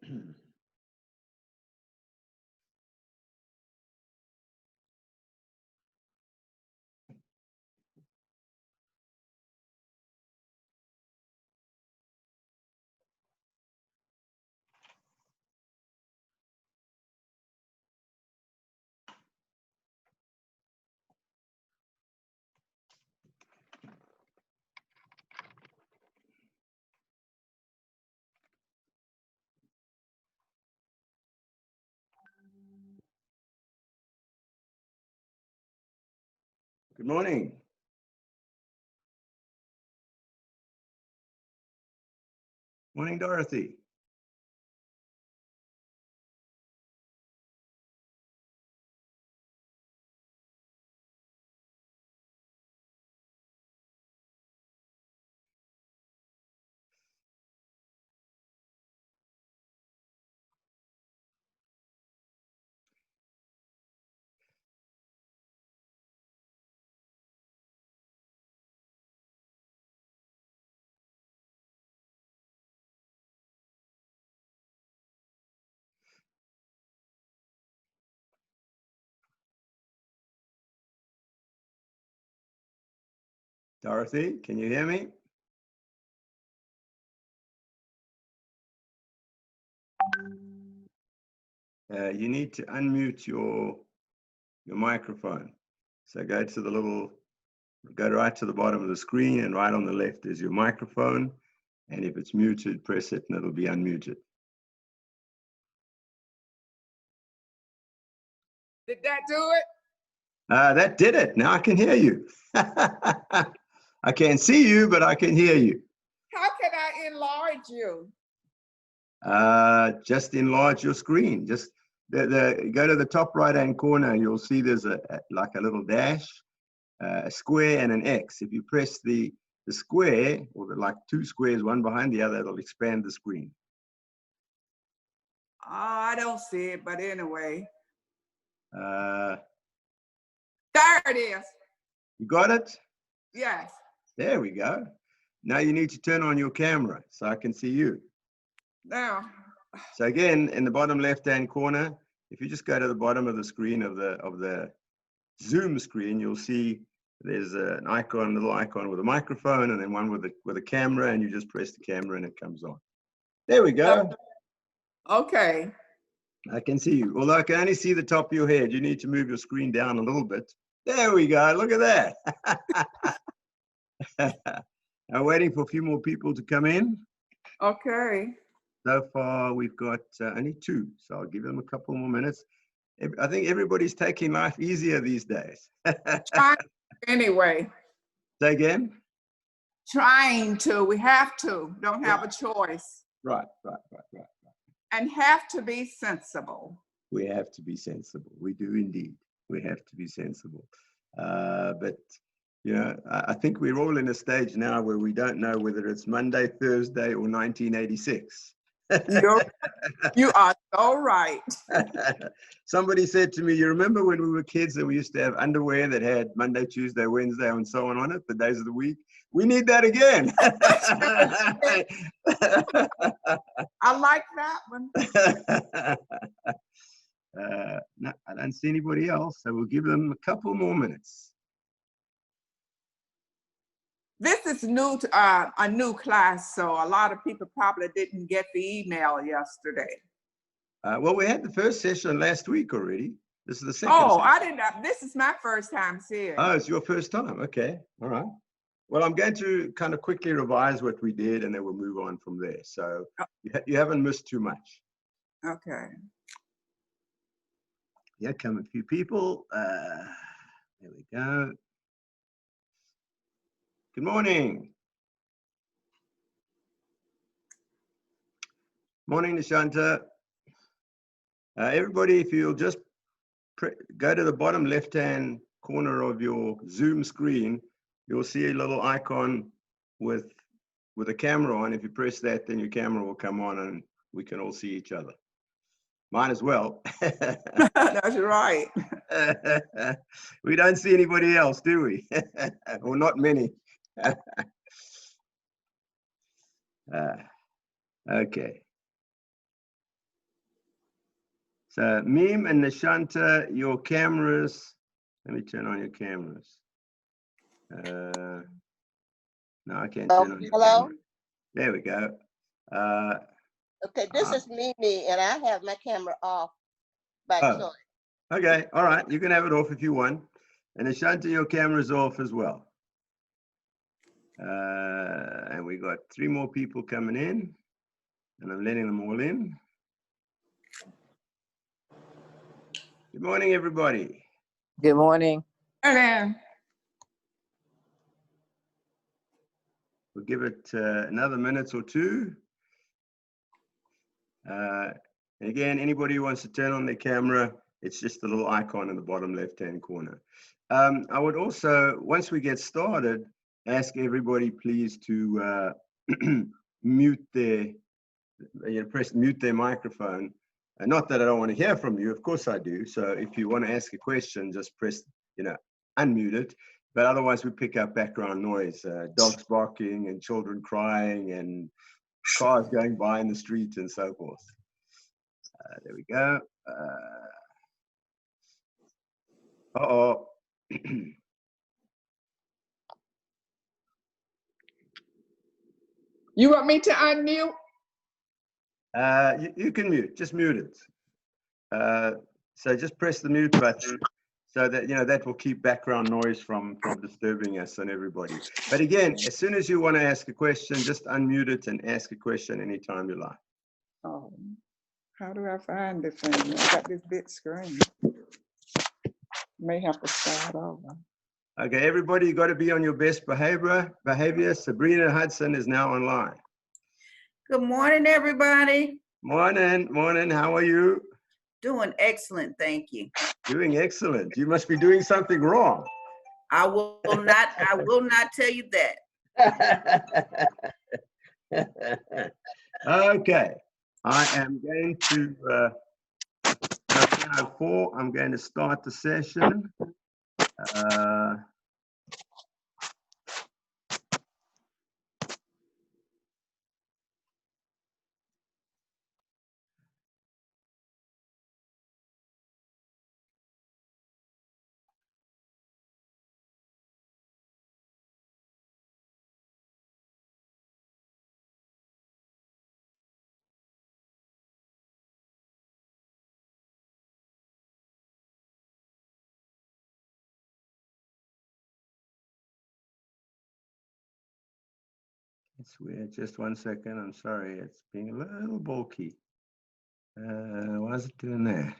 Good morning. Morning, Dorothy. Dorothy, can you hear me? You need to unmute your microphone. So go right to the bottom of the screen, and right on the left is your microphone. And if it's muted, press it and it'll be unmuted. Did that do it? That did it. Now I can hear you. I can't see you, but I can hear you. How can I enlarge you? Just enlarge your screen. Just go to the top right-hand corner. You'll see there's like a little dash, a square, and an X. If you press the square, or like two squares, one behind the other, it'll expand the screen. Oh, I don't see it, but anyway. There it is. You got it? Yes. There we go. Now you need to turn on your camera so I can see you. Now. So again, in the bottom left-hand corner, if you just go to the bottom of the screen of the Zoom screen, you'll see there's an icon, little icon with a microphone, and then one with a camera, and you just press the camera and it comes on. There we go. Okay. I can see you. Although I can only see the top of your head. You need to move your screen down a little bit. There we go. Look at that. I'm waiting for a few more people to come in. Okay. So far, we've got only two, so I'll give them a couple more minutes. I think everybody's taking life easier these days. Anyway. Say again? Trying to. We have to. Don't have a choice. Right. And have to be sensible. We have to be sensible. We do indeed. We have to be sensible. But, you know, I think we're all in a stage now where we don't know whether it's Monday, Thursday, or 1986. You are so right. Somebody said to me, you remember when we were kids and we used to have underwear that had Monday, Tuesday, Wednesday, and so on it, the days of the week? We need that again. I like that one. No, I don't see anybody else, so we'll give them a couple more minutes. This is new to a new class, so a lot of people probably didn't get the email yesterday. Well, we had the first session last week already. This is the second. Oh, session. I didn't. This is my first time seeing. Oh, it's your first time. Okay. All right. Well, I'm going to kind of quickly revise what we did, and then we'll move on from there. So you haven't missed too much. Okay. Yeah, come a few people. There we go. Good morning. Morning, Nishanta. Everybody, if you'll just go to the bottom left-hand corner of your Zoom screen, you'll see a little icon with a camera on. If you press that, then your camera will come on and we can all see each other. Mine as well. That's right. We don't see anybody else, do we? Or not many. Okay. So Meme and Nishanta, your cameras. Let me turn on your cameras. No, I can't turn on your camera. There we go. Okay, this is Mimi, and I have my camera off by choice. Okay, all right. You can have it off if you want. And Ashanti, your camera's off as well. And we got 3 more people coming in, and I'm letting them all in. Good morning, everybody. Good morning. Hello. We'll give it another minute or two. Again, anybody who wants to turn on their camera, it's just the little icon in the bottom left-hand corner. I would also, once we get started, ask everybody please to mute their, press mute their microphone. And not that I don't want to hear from you, of course I do. So if you want to ask a question, just press, unmute it. But otherwise we pick up background noise, dogs barking and children crying and cars going by in the street and so forth. There we go. You want me to unmute? You can mute, just mute it. So just press the mute button so that, that will keep background noise from disturbing us and everybody. But again, as soon as you want to ask a question, just unmute it and ask a question anytime you like. Oh, how do I find this thing? I got this big screen. May have to start over. Okay, everybody, you got to be on your best behavior. Sabrina Hudson is now online. Good morning, everybody. Morning. How are you? Doing excellent, thank you. Doing excellent. You must be doing something wrong. I will not tell you that. Okay, I am going to 10:04. I'm going to start the session. It's weird. Just 1 second. I'm sorry. It's being a little bulky. Why is it doing that?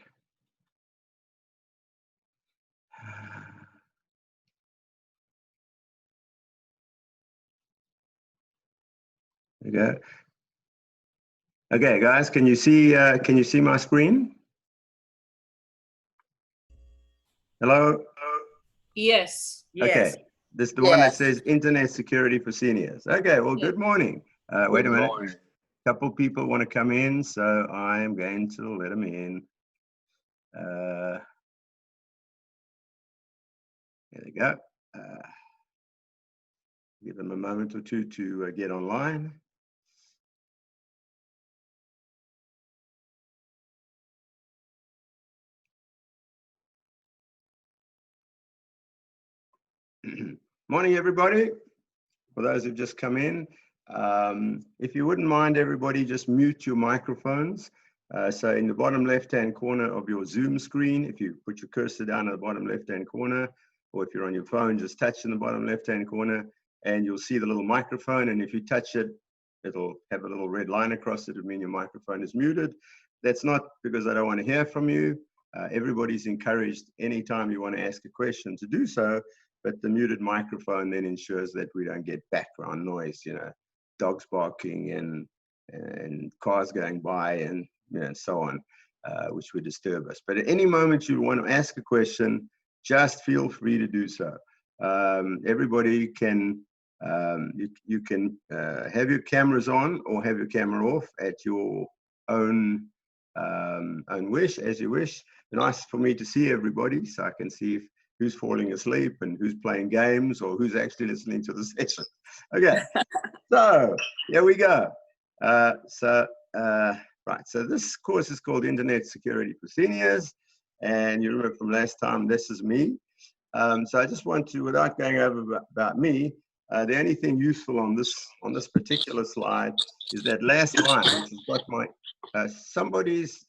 There you go. Okay, guys, can you see my screen? Hello? Yes. Okay, this is the one that says Internet Security for Seniors. Okay, well, good morning. Wait a minute. A couple people want to come in, so I am going to let them in. There they go. Give them a moment or two to get online. Morning, everybody. For those who've just come in, if you wouldn't mind, everybody, just mute your microphones. So in the bottom left-hand corner of your Zoom screen, if you put your cursor down at the bottom left-hand corner, or if you're on your phone, just touch in the bottom left-hand corner, and you'll see the little microphone. And if you touch it, it'll have a little red line across it. It would mean your microphone is muted. That's not because I don't want to hear from you. Everybody's encouraged anytime you want to ask a question to do so, but the muted microphone then ensures that we don't get background noise, dogs barking and cars going by and so on, which would disturb us. But at any moment you want to ask a question, just feel free to do so. Everybody can, you can have your cameras on or have your camera off at your own wish, as you wish. Nice for me to see everybody so I can see who's falling asleep and who's playing games or who's actually listening to the session. Okay, so here we go. From Right, so this course is called Internet Security for Seniors. And you remember from last time, this is me. So I just want to, without going over about me, the only thing useful on this particular slide is that last line, which has got my, somebody is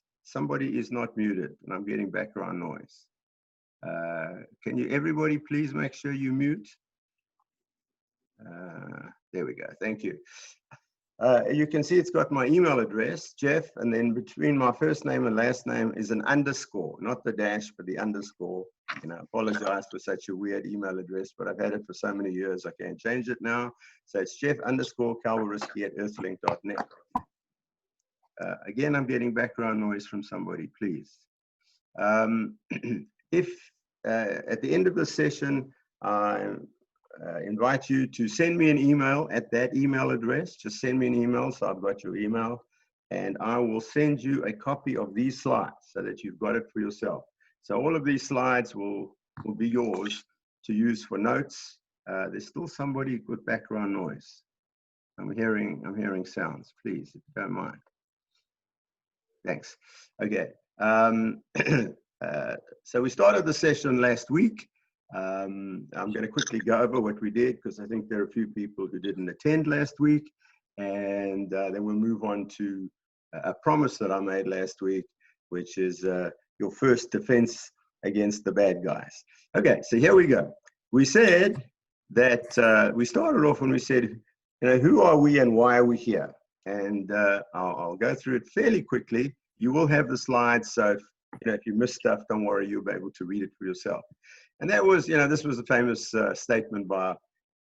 not muted, and I'm getting background noise. Can you, everybody, please make sure you mute? There we go, thank you. You can see it's got my email address, Jeff, and then between my first name and last name is an underscore, not the dash, but the underscore. And I apologize for such a weird email address, but I've had it for so many years, I can't change it now. So it's Jeff_Kalwarisky@earthlink.net. Again, I'm getting background noise from somebody, please. If at the end of the session, invite you to send me an email at that email address. Just send me an email, so I've got your email, and I will send you a copy of these slides so that you've got it for yourself. So all of these slides will be yours to use for notes. There's still somebody with background noise. I'm hearing sounds, please, if you don't mind. Thanks. Okay. So we started the session last week. I'm going to quickly go over what we did because I think there are a few people who didn't attend last week, and then we'll move on to a promise that I made last week, which is your first defense against the bad guys. Okay, so here we go. We said that we started off when we said, who are we and why are we here? And I'll go through it fairly quickly. You will have the slides, so if you miss stuff, don't worry, you'll be able to read it for yourself. And that was, this was a famous statement by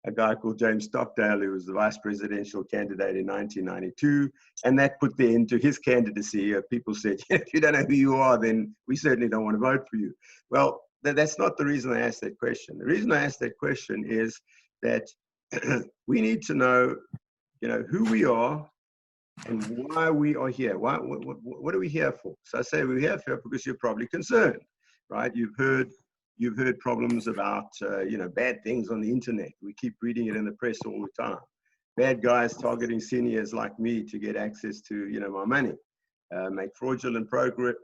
a guy called James Stockdale, who was the vice presidential candidate in 1992. And that put the end to his candidacy. People said, if you don't know who you are, then we certainly don't want to vote for you. Well, that's not the reason I asked that question. The reason I asked that question is that we need to know, who we are and why we are here. What are we here for? So I say we're here for because you're probably concerned, right? You've heard problems about, bad things on the internet. We keep reading it in the press all the time. Bad guys targeting seniors like me to get access to, my money. Make fraudulent progress,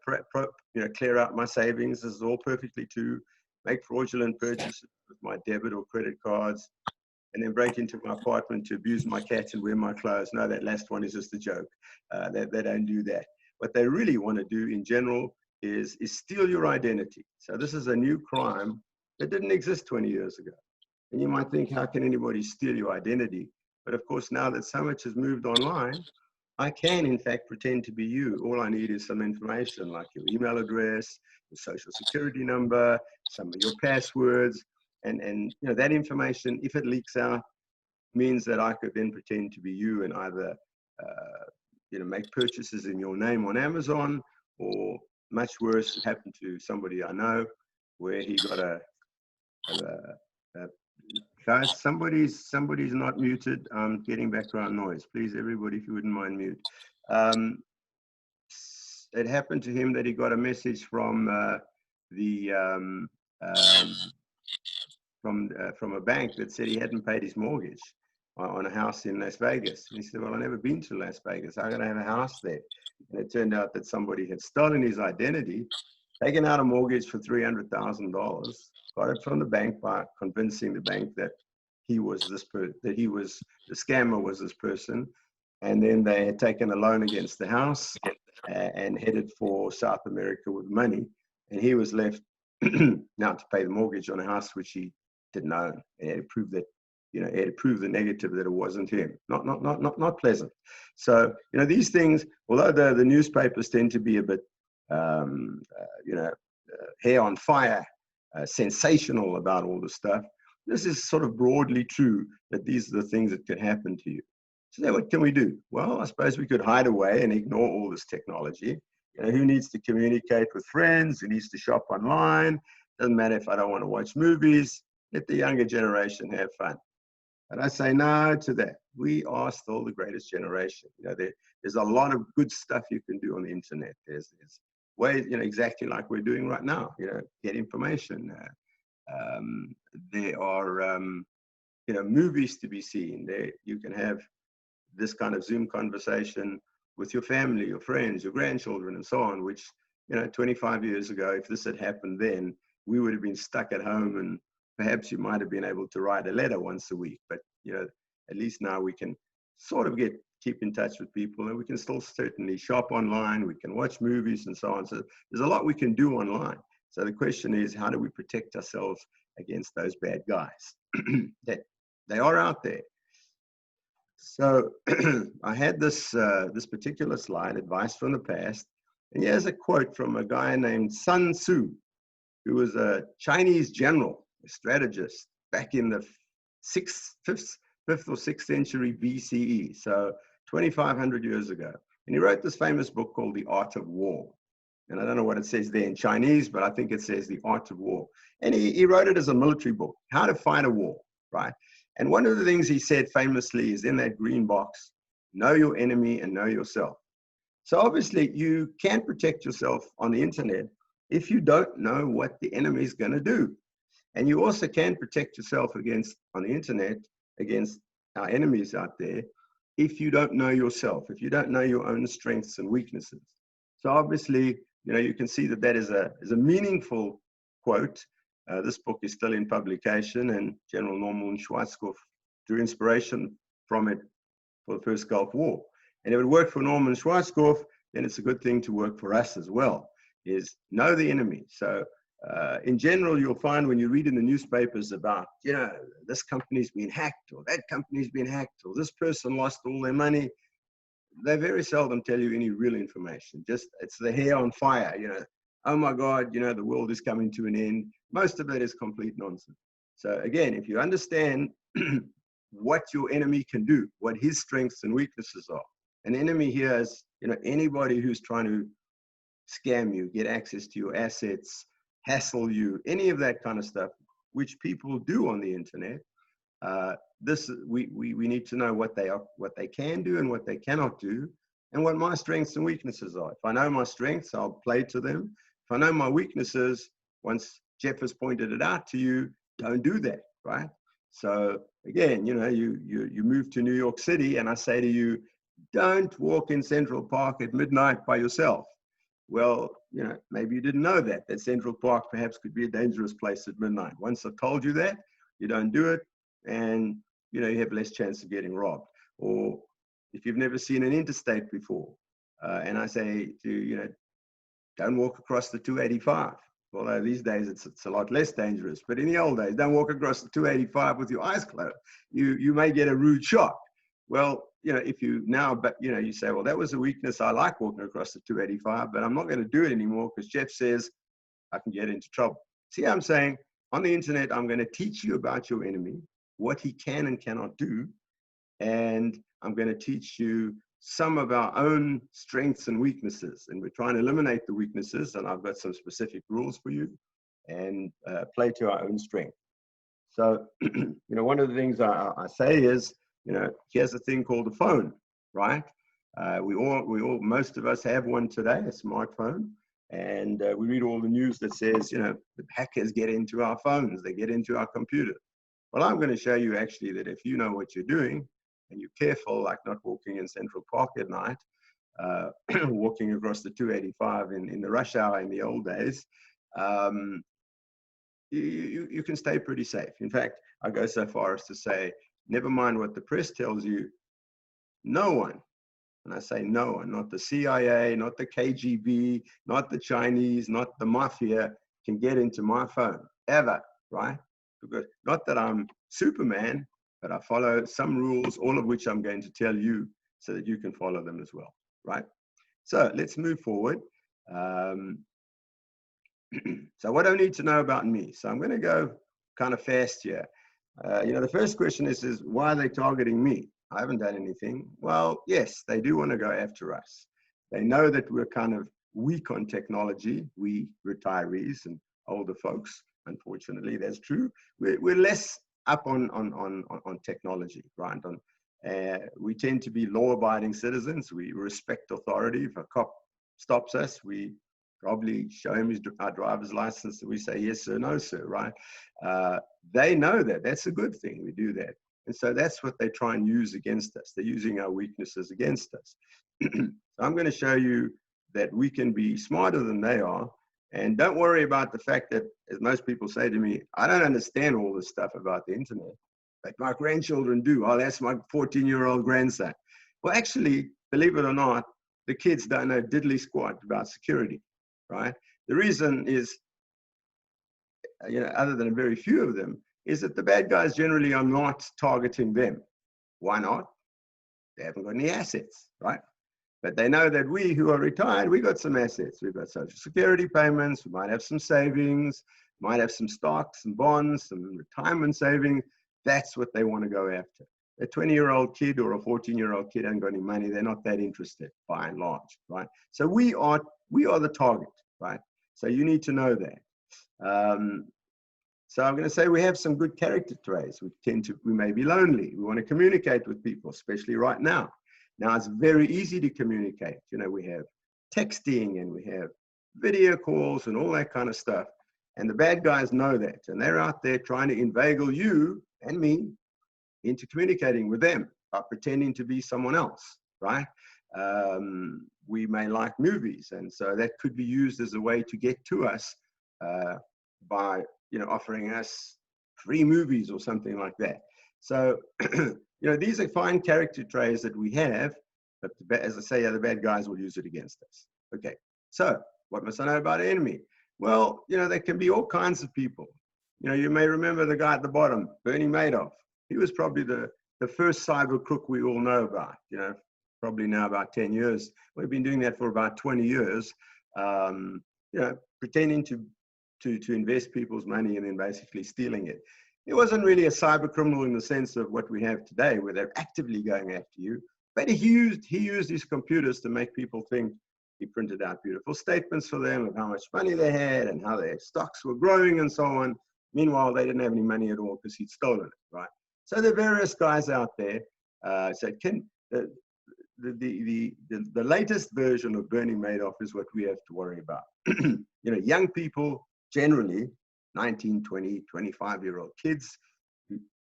clear out my savings. This is all perfectly true. Make fraudulent purchases with my debit or credit cards, and then break into my apartment to abuse my cat and wear my clothes. No, that last one is just a joke. They don't do that. What they really want to do in general is steal your identity. So this is a new crime that didn't exist 20 years ago. And you might think, how can anybody steal your identity? But of course, now that so much has moved online, I can in fact pretend to be you. All I need is some information like your email address, your social security number, some of your passwords, and that information, if it leaks out, means that I could then pretend to be you and either make purchases in your name on Amazon, or much worse, it happened to somebody I know where he got guys, somebody's not muted. I'm getting background noise. Please, everybody, if you wouldn't mind mute. It happened to him that he got a message from from a bank that said he hadn't paid his mortgage on a house in Las Vegas. And he said, well, I've never been to Las Vegas. How can I have a house there? And it turned out that somebody had stolen his identity, taken out a mortgage for $300,000, got it from the bank by convincing the bank that he was the scammer was this person. And then they had taken a loan against the house and headed for South America with money. And he was left now to pay the mortgage on a house which he didn't own. And he had to prove that, he had to prove the negative that it wasn't him. Not pleasant. So, these things, although the newspapers tend to be a bit, hair on fire, sensational about all this stuff, this is sort of broadly true that these are the things that could happen to you. So then what can we do? Well, I suppose we could hide away and ignore all this technology. Who needs to communicate with friends? Who needs to shop online? Doesn't matter if I don't want to watch movies. Let the younger generation have fun. And I say no to that. We are still the greatest generation. There's a lot of good stuff you can do on the internet. There's ways, exactly like we're doing right now. Get information. There are, movies to be seen. There you can have this kind of Zoom conversation with your family, your friends, your grandchildren, and so on, which, 25 years ago, if this had happened then, we would have been stuck at home, and perhaps you might have been able to write a letter once a week. But, at least now we can sort of keep in touch with people, and we can still certainly shop online, we can watch movies and so on. So there's a lot we can do online. So the question is, how do we protect ourselves against those bad guys? They are out there. So I had this particular slide, advice from the past, and here's a quote from a guy named Sun Tzu, who was a Chinese general, a strategist back in the 5th or 6th century BCE, so 2,500 years ago. And he wrote this famous book called The Art of War. And I don't know what it says there in Chinese, but I think it says The Art of War. And he wrote it as a military book, how to fight a war, right? And one of the things he said famously is in that green box, know your enemy and know yourself. So obviously you can't protect yourself on the internet if you don't know what the enemy is going to do. And you also can protect yourself on the internet against our enemies out there if you don't know yourself, if you don't know your own strengths and weaknesses. So obviously, you can see that is a meaningful quote. This book is still in publication, and General Norman Schwarzkopf drew inspiration from it for the first Gulf War. And if it worked for Norman Schwarzkopf, then it's a good thing to work for us as well, is know the enemy. So in general, you'll find when you read in the newspapers about, this company's been hacked, or that company's been hacked, or this person lost all their money, they very seldom tell you any real information. Just, it's the hair on fire, oh my God, the world is coming to an end. Most of it is complete nonsense. So again, if you understand what your enemy can do, what his strengths and weaknesses are, an enemy here is, anybody who's trying to scam you, get access to your assets, hassle you, any of that kind of stuff, which people do on the internet. We need to know what they can do and what they cannot do, and what my strengths and weaknesses are. If I know my strengths, I'll play to them. If I know my weaknesses, once Jeff has pointed it out to you, don't do that, right? So again, you move to New York City, and I say to you, don't walk in Central Park at midnight by yourself. Well, maybe you didn't know that Central Park perhaps could be a dangerous place at midnight. Once I've told you that, you don't do it, and you have less chance of getting robbed. Or if you've never seen an interstate before, and I say to you, don't walk across the 285. Although these days it's a lot less dangerous, but in the old days, don't walk across the 285 with your eyes closed. You may get a rude shock. Well, if you now, but you say, well, that was a weakness. I like walking across the 285, but I'm not going to do it anymore because Jeff says I can get into trouble. See how I'm saying? On the internet, I'm going to teach you about your enemy, what he can and cannot do, and I'm going to teach you some of our own strengths and weaknesses, and we're trying to eliminate the weaknesses, and I've got some specific rules for you, and play to our own strength. So, one of the things I say is, here's a thing called a phone, right? Most of us have one today, a smartphone, and we read all the news that says, the hackers get into our phones, they get into our computers. Well, I'm going to show you actually that if you know what you're doing, and you're careful, like not walking in Central Park at night, walking across the 285 in the rush hour in the old days, you can stay pretty safe. In fact, I go so far as to say, never mind what the press tells you, no one, and I say no one, not the CIA, not the KGB, not the Chinese, not the mafia, can get into my phone, ever, right? Because not that I'm Superman, but I follow some rules, all of which I'm going to tell you so that you can follow them as well, right? So let's move forward. So what do I need to know about me? So I'm going to go kind of fast here. The first question is why are they targeting me? I haven't done anything. Well, yes, they do want to go after us. They know that we're kind of weak on technology, we retirees and older folks. Unfortunately, that's true. We're less up on technology, right? We tend to be law-abiding citizens. We respect authority. If a cop stops us, we probably show him our driver's license and we say, yes, sir, no, sir, right? They know that. That's a good thing. We do that. And so that's what they try and use against us. They're using our weaknesses against us. So I'm going to show you that we can be smarter than they are. And don't worry about the fact that, as most people say to me, I don't understand all this stuff about the internet, but my grandchildren do. I'll ask my 14-year-old grandson. Well, actually, believe it or not, the kids don't know diddly squat about security, right? The reason is, other than a very few of them, is that the bad guys generally are not targeting them. Why not? They haven't got any assets, right? But they know that we who are retired, we got some assets. We've got social security payments. We might have some savings, might have some stocks and bonds, some retirement savings. That's what they want to go after. A 20-year-old kid or a 14-year-old kid hasn't got any money. They're not that interested, by and large, right? So we are the target, right? So you need to know that. So I'm going to say we have some good character traits. We may be lonely. We want to communicate with people, especially right now. Now it's very easy to communicate. We have texting and we have video calls and all that kind of stuff. And the bad guys know that. And they're out there trying to inveigle you and me into communicating with them by pretending to be someone else, right? We may like movies. And so that could be used as a way to get to us by offering us free movies or something like that. So, these are fine character traits that we have, but as I say, the bad guys will use it against us. Okay, so what must I know about an enemy? Well, there can be all kinds of people. You may remember the guy at the bottom, Bernie Madoff. He was probably the first cyber crook we all know about, probably now about 10 years. We've been doing that for about 20 years, pretending to invest people's money and then basically stealing it. It wasn't really a cyber criminal in the sense of what we have today, where they're actively going after you. But he used his computers to make people think. He printed out beautiful statements for them of how much money they had and how their stocks were growing and so on. Meanwhile, they didn't have any money at all because he'd stolen it, right? So there are various guys out there. The latest version of Bernie Madoff is what we have to worry about. Young people generally, 19, 20, 25-year-old kids,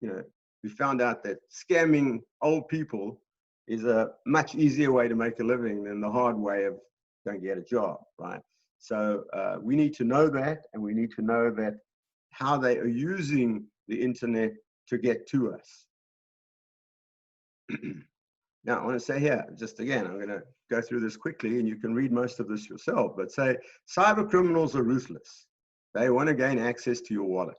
we found out that scamming old people is a much easier way to make a living than the hard way of going to get a job, right? So we need to know that, and we need to know that how they are using the internet to get to us. Now, I want to say here, just again, I'm going to go through this quickly, and you can read most of this yourself, but say cyber criminals are ruthless. They want to gain access to your wallet.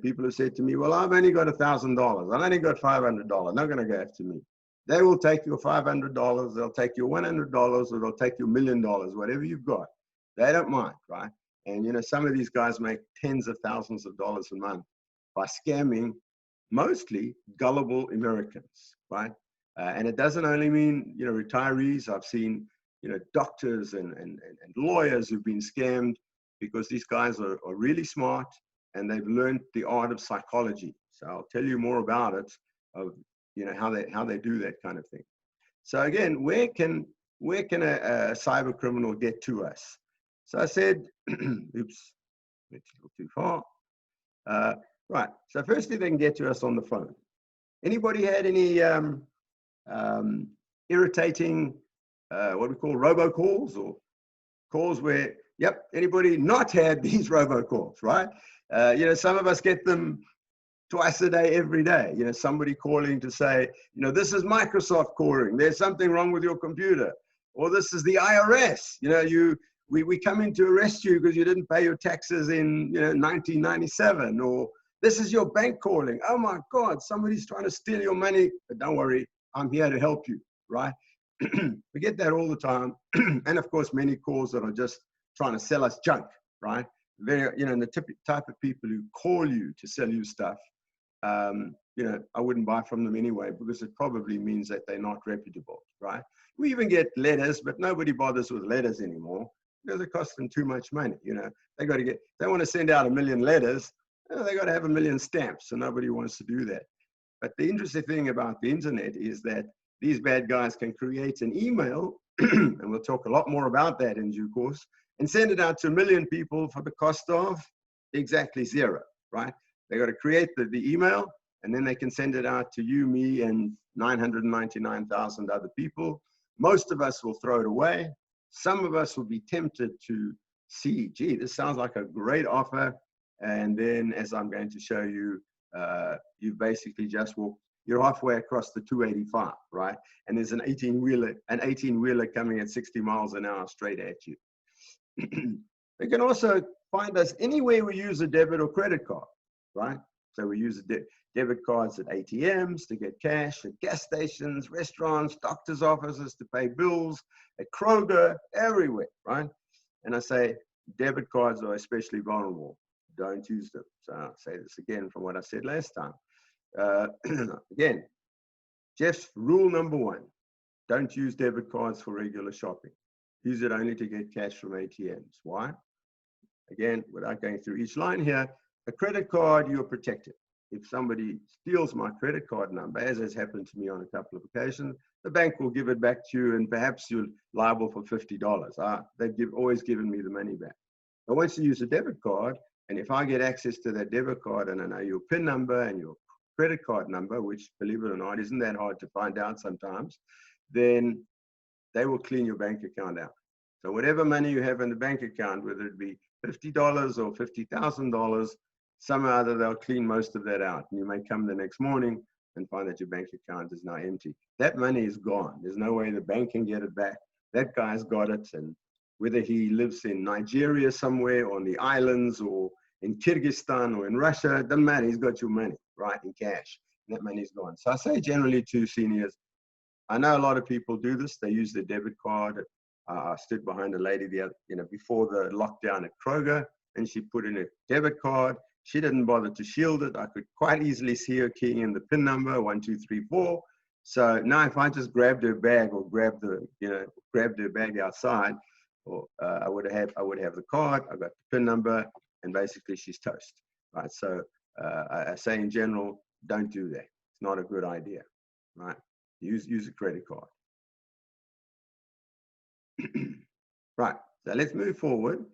People have said to me, well, I've only got $1,000. I've only got $500. Not going to go after me. They will take your $500. They'll take your $100, or they'll take your $1 million, whatever you've got. They don't mind, right? And, some of these guys make tens of thousands of dollars a month by scamming mostly gullible Americans, right? And it doesn't only mean, retirees. I've seen, doctors and lawyers who've been scammed because these guys are really smart and they've learned the art of psychology. So I'll tell you more about it, of how they do that kind of thing. So again, where can a cyber criminal get to us? So I said, oops, it's a little too far. Right. So firstly, they can get to us on the phone. Anybody had any irritating, what we call robocalls, or calls where, yep, anybody not had these robocalls, right? Some of us get them twice a day, every day. Somebody calling to say, this is Microsoft calling. There's something wrong with your computer. Or this is the IRS. We come in to arrest you because you didn't pay your taxes in 1997. Or this is your bank calling. Oh my God, somebody's trying to steal your money. But don't worry, I'm here to help you, right? We get that all the time. And of course, many calls that are just trying to sell us junk, right? And the type of people who call you to sell you stuff, I wouldn't buy from them anyway, because it probably means that they're not reputable, right? We even get letters, but nobody bothers with letters anymore because it costs them too much money. They want to send out 1 million letters, they got to have 1 million stamps, so nobody wants to do that. But the interesting thing about the internet is that these bad guys can create an email, and we'll talk a lot more about that in due course, and send it out to 1 million people for the cost of exactly zero, right? They got to create the email, and then they can send it out to you, me, and 999,000 other people Most of us will throw it away. Some of us will be tempted to see, gee, this sounds like a great offer. And then, as I'm going to show you, you basically just walk, you're halfway across the 285, right? And there's an 18-wheeler coming at 60 miles an hour straight at you. You can also find us anywhere we use a debit or credit card, right? So we use debit cards at ATMs to get cash, at gas stations, restaurants, doctor's offices to pay bills, at Kroger, everywhere, right? And I say debit cards are especially vulnerable. Don't use them. So I'll say this again from what I said last time. Again, Jeff's rule number 1, don't use debit cards for regular shopping. Use it only to get cash from ATMs. Why? Again, without going through each line here, a credit card, you're protected. If somebody steals my credit card number, as has happened to me on a couple of occasions, the bank will give it back to you, and perhaps you're liable for $50. They've always given me the money back. But once you use a debit card, and if I get access to that debit card and I know your PIN number and your credit card number, which, believe it or not, isn't that hard to find out sometimes, then they will clean your bank account out. So whatever money you have in the bank account, whether it be $50 or $50,000, somehow or other they'll clean most of that out. And you may come the next morning and find that your bank account is now empty. That money is gone. There's no way the bank can get it back. That guy's got it. And whether he lives in Nigeria somewhere, or on the islands, or in Kyrgyzstan, or in Russia, it doesn't matter. He's got your money, right, in cash. And that money's gone. So I say generally to seniors, I know a lot of people do this. They use their debit card. I stood behind a lady before the lockdown at Kroger, and she put in a debit card. She didn't bother to shield it. I could quite easily see her keying in the PIN number 1234. So now, if I just grabbed her bag or grabbed her bag outside, or I would have the card. I got the PIN number, and basically she's toast, right? So I say in general, don't do that. It's not a good idea, right? Use a credit card. Right, so let's move forward.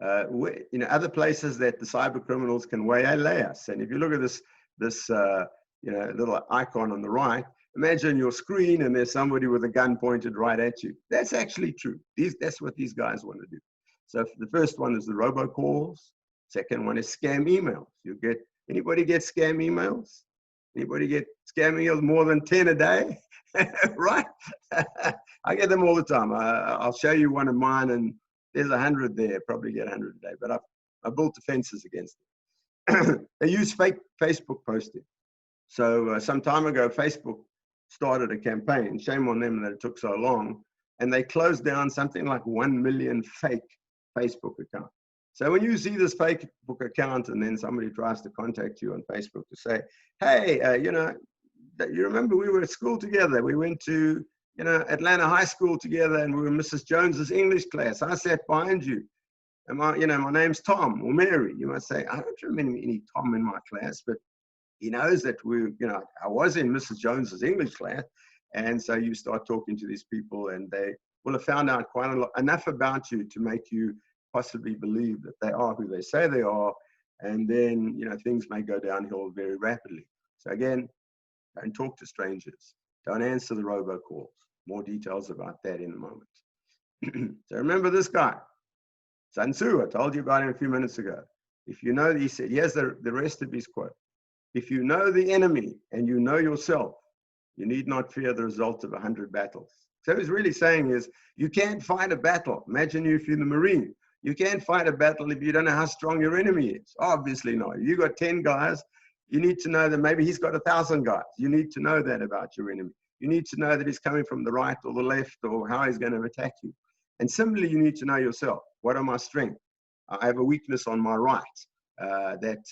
Other places that the cyber criminals can waylay us. And if you look at this little icon on the right, imagine your screen and there's somebody with a gun pointed right at you. That's actually true. That's what these guys want to do. So the first one is the robocalls. Second one is scam emails. Anybody get scam emails? Anybody get scam emails more than 10 a day? Right? I get them all the time. I'll show you one of mine, and there's 100 there. Probably get 100 a day, but I built defenses against them. They use fake Facebook posting. So some time ago, Facebook started a campaign. Shame on them that it took so long. And they closed down something like 1 million fake Facebook accounts. So when you see this Facebook account and then somebody tries to contact you on Facebook to say, hey, you remember we were at school together. We went to, Atlanta High School together, and we were Mrs. Jones's English class. I sat behind you. And my name's Tom or Mary. You might say, I don't remember any Tom in my class, but he knows that I was in Mrs. Jones's English class. And so you start talking to these people, and they will have found out quite enough about you to make you possibly believe that they are who they say they are. And then, things may go downhill very rapidly. So again, don't talk to strangers. Don't answer the robocalls. More details about that in a moment. So remember this guy, Sun Tzu. I told you about him a few minutes ago. He said, here's the rest of his quote. If you know the enemy and you know yourself, you need not fear the result of 100 battles. So he's really saying is, you can't fight a battle. Imagine if you're in the Marine. You can't fight a battle if you don't know how strong your enemy is. Obviously not. If you got 10 guys, you need to know that maybe he's got 1,000 guys. You need to know that about your enemy. You need to know that he's coming from the right or the left, or how he's going to attack you. And similarly, you need to know yourself. What are my strengths? I have a weakness on my right that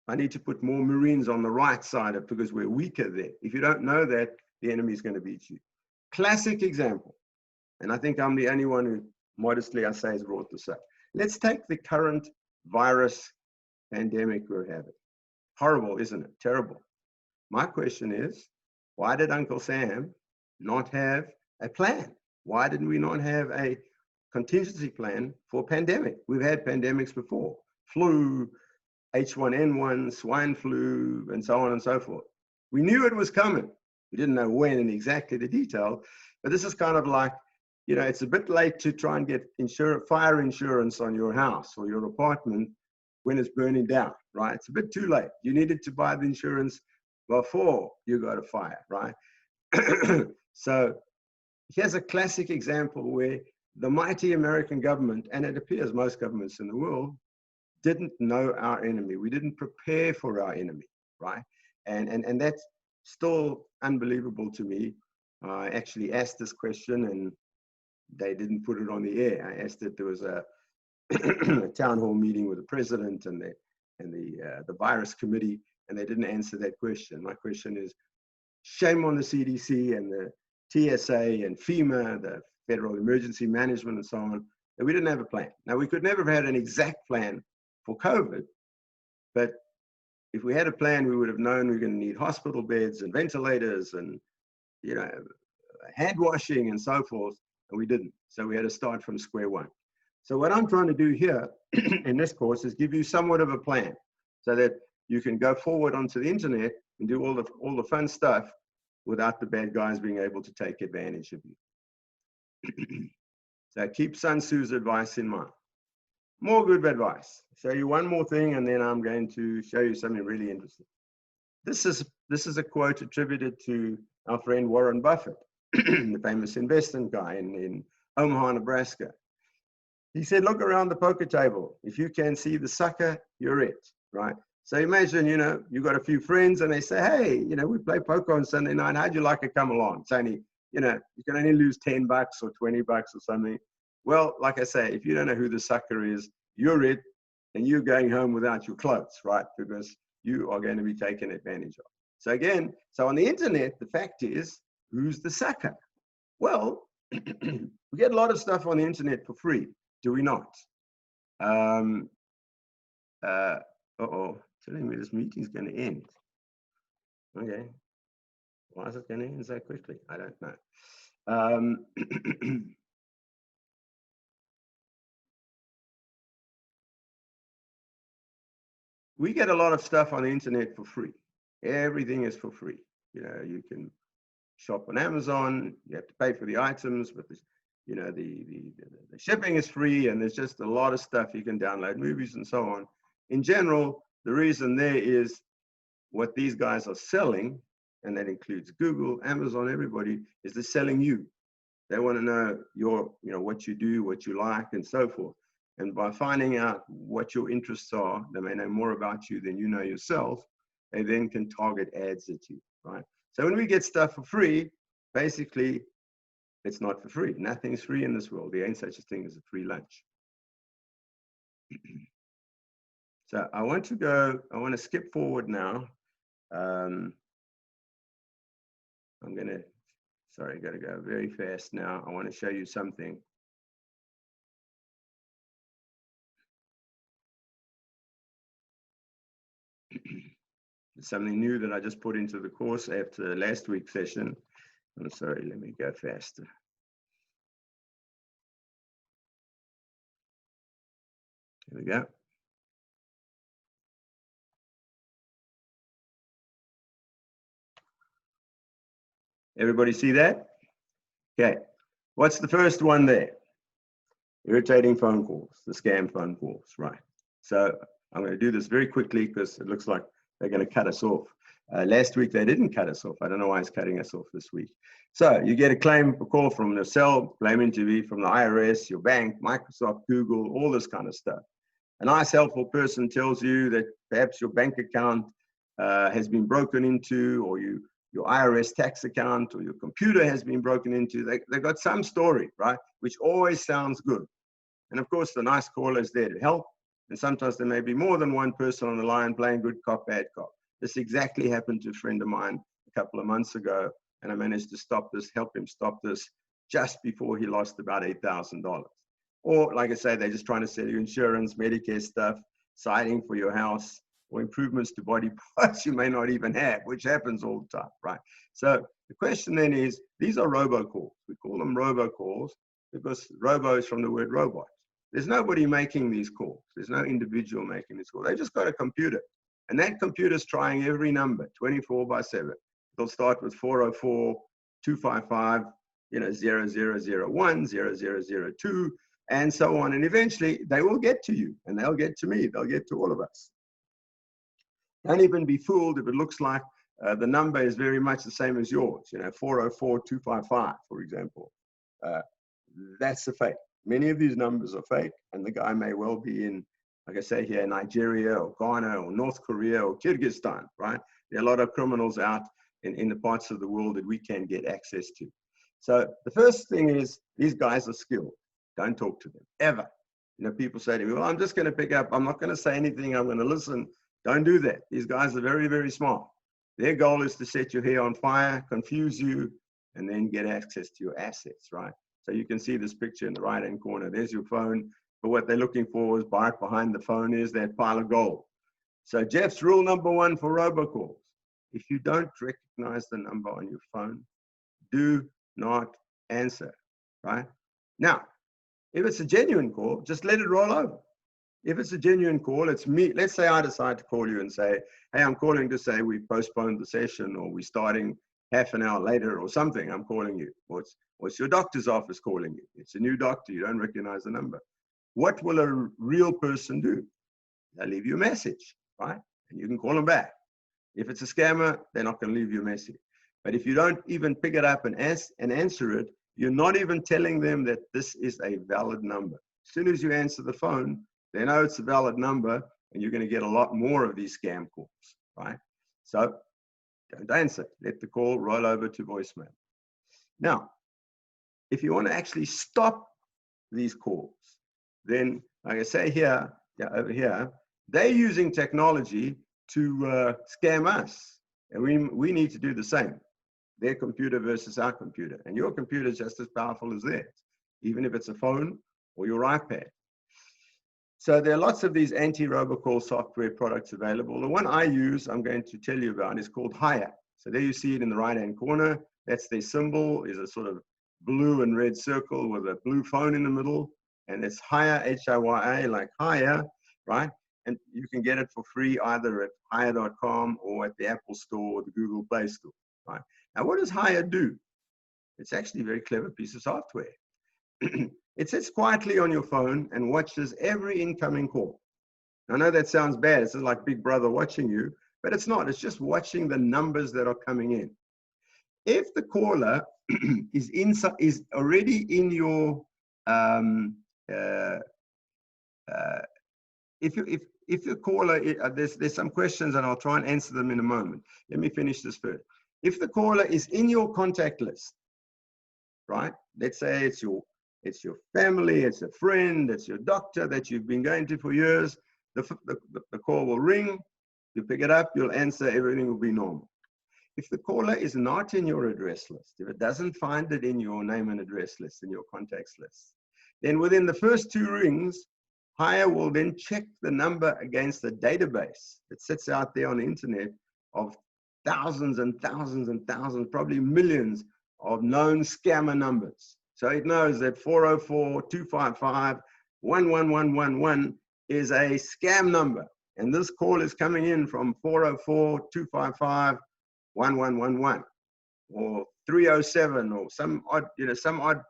I need to put more Marines on the right side of, because we're weaker there. If you don't know that, the enemy is going to beat you. Classic example. And I think I'm the only one who, modestly, I say, has brought this up. Let's take the current virus pandemic we're having. Horrible, isn't it? Terrible. My question is, why did Uncle Sam not have a plan? Why didn't we not have a contingency plan for pandemic? We've had pandemics before. Flu, H1N1, swine flu, and so on and so forth. We knew it was coming. We didn't know when and exactly the detail, but this is kind of like, you know, it's a bit late to try and get fire insurance on your house or your apartment when it's burning down, right? It's a bit too late. You needed to buy the insurance before you got a fire, right? So here's a classic example where the mighty American government, and it appears most governments in the world, didn't know our enemy. We didn't prepare for our enemy, right? And that's still unbelievable to me. I actually asked this question and they didn't put it on the air. I asked it, there was a, a town hall meeting with the president and the virus committee, and they didn't answer that question. My question is, shame on the CDC and the TSA and FEMA, the Federal Emergency Management and so on, that we didn't have a plan. Now, we could never have had an exact plan for COVID, but if we had a plan, we would have known we we're going to need hospital beds and ventilators and, you know, hand washing and so forth, and we didn't. So we had to start from square one. So what I'm trying to do here in this course is give you somewhat of a plan so that you can go forward onto the internet and do all the fun stuff without the bad guys being able to take advantage of you. So keep Sun Tzu's advice in mind. More good advice. Show you one more thing, and then I'm going to show you something really interesting. This is a quote attributed to our friend Warren Buffett, the famous investment guy in Omaha, Nebraska. He said, look around the poker table. If you can see the sucker, you're it, right? So imagine, you know, you've got a few friends and they say, hey, you know, we play poker on Sunday night. How'd you like to come along? It's only, you know, you can only lose $10 or $20 or something. Well, like I say, if you don't know who the sucker is, you're it, and you're going home without your clothes, right? Because you are going to be taken advantage of. So again, so on the internet, the fact is, who's the sucker? Well, we get a lot of stuff on the internet for free, do we not? Uh-oh, telling me this meeting's going to end. Okay, why is it going to end so quickly? I don't know. We get a lot of stuff on the internet for free. Everything is for free. You know, you can shop on Amazon. You have to pay for the items, but you know, the shipping is free, and there's just a lot of stuff you can download, movies and so on. In general, the reason there is what these guys are selling, and that includes Google, Amazon, everybody, is they're selling you. They want to know your, you know, what you do, what you like, and so forth. And by finding out what your interests are, they may know more about you than you know yourself. They then can target ads at you, right? So when we get stuff for free, basically, it's not for free. Nothing's free in this world. There ain't such a thing as a free lunch. So I want to skip forward now. I'm going to go very fast now. I want to show you something. It's something new that I just put into the course after last week's session. I'm sorry, let me go faster. Here we go. Everybody see that? Okay. What's the first one there? Irritating phone calls, the scam phone calls, right? So I'm going to do this very quickly because it looks like they're going to cut us off. Last week, they didn't cut us off. I don't know why it's cutting us off this week. So you get a call from the cell, blame interview from the IRS, your bank, Microsoft, Google, all this kind of stuff. A nice, helpful person tells you that perhaps your bank account has been broken into, or your IRS tax account or your computer has been broken into. They got some story, right? Which always sounds good. And of course, the nice caller is there to help. And sometimes there may be more than one person on the line playing good cop, bad cop. This exactly happened to a friend of mine a couple of months ago. And I managed to help him stop this just before he lost about $8,000. Or like I say, they're just trying to sell you insurance, Medicare stuff, siding for your house, or improvements to body parts you may not even have, which happens all the time, right? So the question then is, these are robocalls. We call them robocalls because robo is from the word robot. There's nobody making these calls. There's no individual making this call. They just got a computer. And that computer's trying every number 24/7. They'll start with 404-255, 0001, 0002, and so on. And eventually they will get to you, and they'll get to me. They'll get to all of us. Don't even be fooled if it looks like the number is very much the same as yours. 404-255, for example. That's the fake. Many of these numbers are fake, and the guy may well be in, like I say here, Nigeria or Ghana or North Korea or Kyrgyzstan, right? There are a lot of criminals out in the parts of the world that we can get access to. So the first thing is, these guys are skilled. Don't talk to them, ever. People say to me, well, I'm just going to pick up. I'm not going to say anything. I'm going to listen. Don't do that. These guys are very, very smart. Their goal is to set your hair on fire, confuse you, and then get access to your assets, right? So you can see this picture in the right-hand corner. There's your phone. But what they're looking for is right behind the phone is that pile of gold. So Jeff's rule number 1 for robocalls. If you don't recognize the number on your phone, do not answer, right? Now, if it's a genuine call, just let it roll over. If it's a genuine call, it's me. Let's say I decide to call you and say, hey, I'm calling to say we postponed the session, or we're starting half an hour later or something. I'm calling you. What's your doctor's office calling you? It's a new doctor. You don't recognize the number. What will a real person do? They'll leave you a message, right? And you can call them back. If it's a scammer, they're not going to leave you a message. But if you don't even pick it up and answer it, you're not even telling them that this is a valid number. As soon as you answer the phone, they know it's a valid number, and you're going to get a lot more of these scam calls, right? So don't answer. Let the call roll over to voicemail. Now, if you want to actually stop these calls, then, like I say here, over here, they're using technology to scam us. And we need to do the same. Their computer versus our computer. And your computer is just as powerful as theirs, even if it's a phone or your iPad. So there are lots of these anti-robocall software products available. The one I use, I'm going to tell you about, is called Hiya. So there you see it in the right-hand corner. That's their symbol, is a sort of blue and red circle with a blue phone in the middle. And it's Hiya, H-I-Y-A, like Hiya, right? And you can get it for free either at hiya.com or at the Apple Store or the Google Play Store, right? Now, what does Hiya do? It's actually a very clever piece of software. It sits quietly on your phone and watches every incoming call. I know that sounds bad. It's like Big Brother watching you, but it's not. It's just watching the numbers that are coming in. If the caller is already in your if the caller, there's some questions and I'll try and answer them in a moment. Let me finish this first. If the caller is in your contact list, right? Let's say it's your family, it's a friend, it's your doctor that you've been going to for years. The call will ring, you pick it up, you'll answer, everything will be normal. If the caller is not in your address list, if it doesn't find it in your name and address list, in your contacts list, then within the first 2 rings, Hiya will then check the number against the database that sits out there on the internet of thousands and thousands and thousands, probably millions of known scammer numbers. So it knows that 404-255-11111 is a scam number. And this call is coming in from 404-255-1111 or 307 or some odd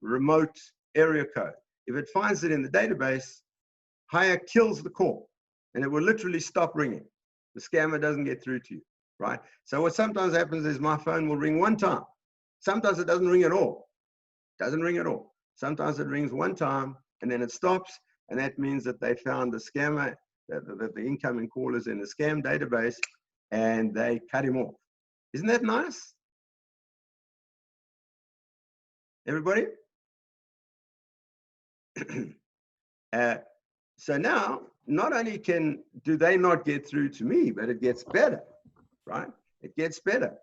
remote area code. If it finds it in the database, Hiya kills the call and it will literally stop ringing. The scammer doesn't get through to you, right? So what sometimes happens is my phone will ring 1 time. Sometimes it doesn't ring at all. Doesn't ring at all. Sometimes it rings 1 time and then it stops, and that means that they found the scammer, that the incoming call is in the scam database, and they cut him off. Isn't that nice? Everybody? So now, not only do they not get through to me, but it gets better, right? It gets better.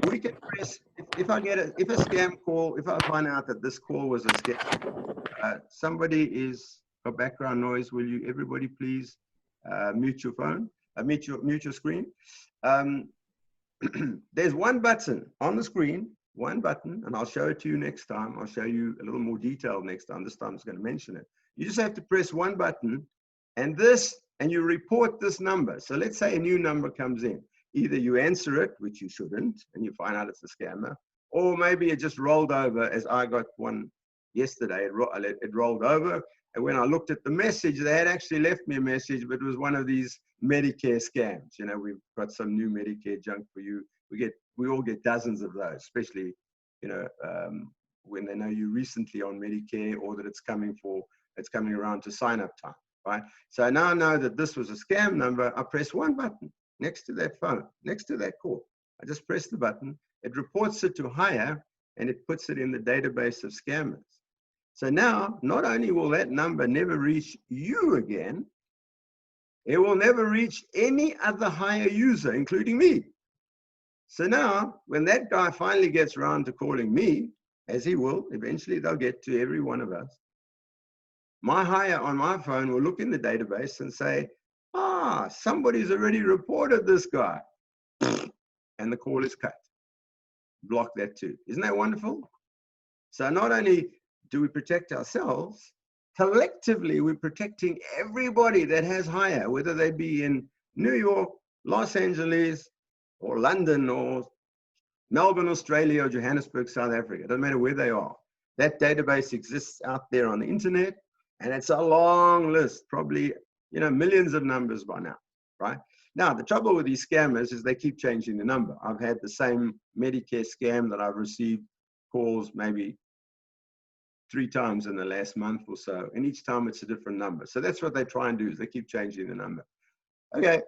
We can press, if a scam call, if I find out that this call was a scam, somebody is a background noise. Will you, everybody, please mute your phone, mute your screen. There's one button on the screen one button, and I'll show it to you next time. I'll show you a little more detail next time. This time I'm going to mention it. You just have to press one button and you report this number. So let's say a new number comes in. Either you answer it, which you shouldn't, and you find out it's a scammer, or maybe it just rolled over, as I got one yesterday. It rolled over, and when I looked at the message, they had actually left me a message, but it was one of these Medicare scams. You know, we've got some new Medicare junk for you. We all get dozens of those, especially, you know, when they know you recently on Medicare, or that it's coming around to sign up time, right? So I now know that this was a scam number. I press one button next to that phone, next to that call. I just press the button. It reports it to Hiya, and it puts it in the database of scammers. So now, not only will that number never reach you again, it will never reach any other Hiya user, including me. So now, when that guy finally gets around to calling me, as he will, eventually they'll get to every one of us, my Hiya on my phone will look in the database and say, somebody's already reported this guy. And the call is cut. Block that too. Isn't that wonderful? So not only do we protect ourselves, collectively we're protecting everybody that has Hiya, whether they be in New York, Los Angeles, or London, or Melbourne, Australia, or Johannesburg, South Africa. It doesn't matter where they are. That database exists out there on the internet, and it's a long list, probably, you know, millions of numbers by now, right? Now, the trouble with these scammers is they keep changing the number. I've had the same Medicare scam that I've received calls maybe 3 times in the last month or so, and each time it's a different number. So that's what they try and do, is they keep changing the number. Okay.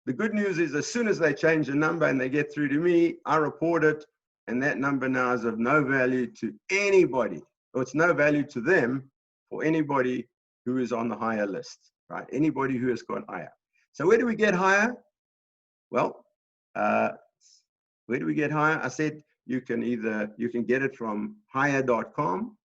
The good news is, as soon as they change the number and they get through to me, I report it, and that number now is of no value to anybody, or it's no value to them for anybody who is on the Hiya list, right? Anybody who has got Hiya. So where do we get Hiya? Well, where do we get Hiya? I said you can get it from hiya.com,